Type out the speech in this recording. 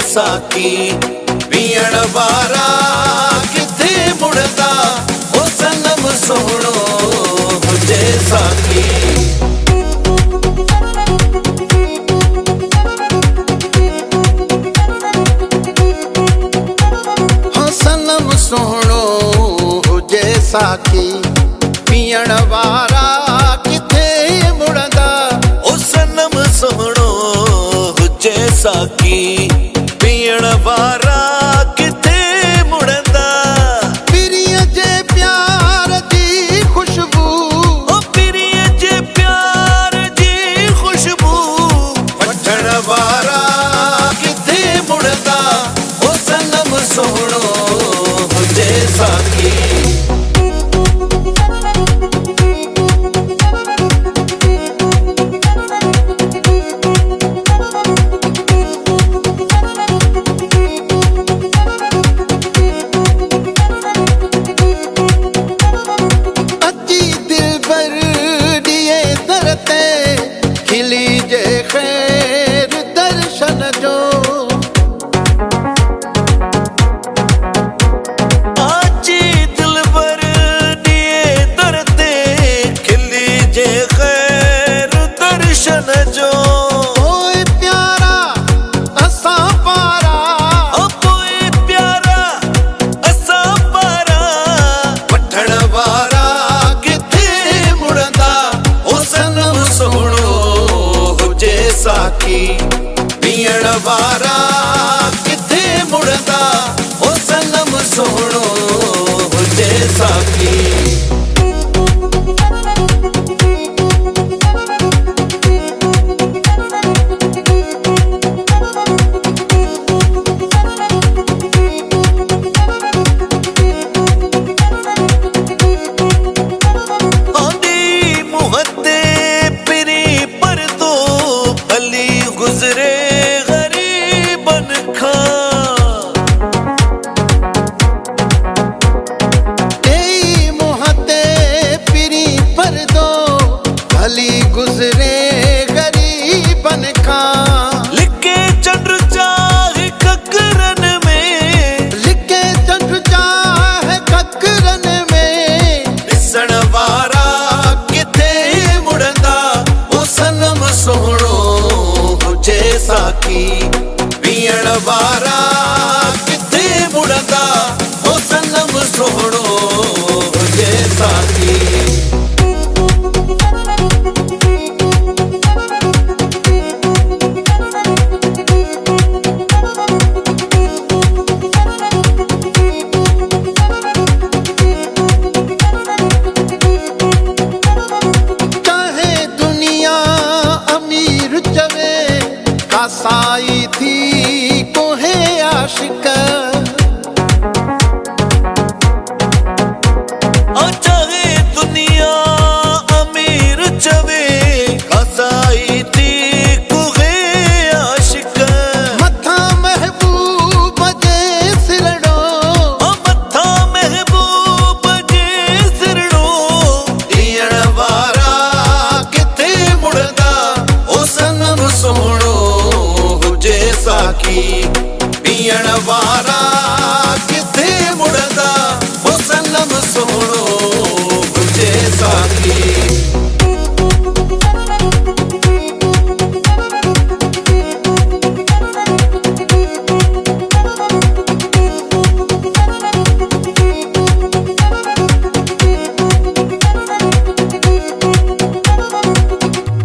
साकी पीण वारा किथे मुड़दा ओ सनम सोहणो हुजे साकी। सनम सोहणो हुजे साकी पीण वारा किथे मुड़दा ओ सनम सोहणो हुजे साकी पीण वारा किथे मुड़दा। पिरिय जे प्यार जी खुशबू ओ पिरिय जे प्यार जी खुशबू वठण वारा किथे मुड़दा ओ सनम सोहणो हुजे साकी। खिली जे खैर दर्शन जो आजी दिलबर दिए दरते खिली जे खैर दर्शन जो। ओए प्यारा असा पारा ओए प्यारा असा पारा वठण वारा किथे मुड़दा ओ सनम सोहणो साकी पीण वारा किथे मुड़दा ओ सनम सोहणो हुजे साकी। गुजरे गरीबन खा तेई मोहते पिरी पर दो भली गुजरे गरीबन खा। लिखे चंद्र चाहे ककरन में लिखे चंद्र चाहे ककरन में दिसण वारा किथे मुड़दा ओ सनम सोहणो साकी पीण वारा किथे मुड़दा ओ सनम सोहणो हुजे साकी। चाहे दुनिया अमीर चवे साई थी कोहे आशिक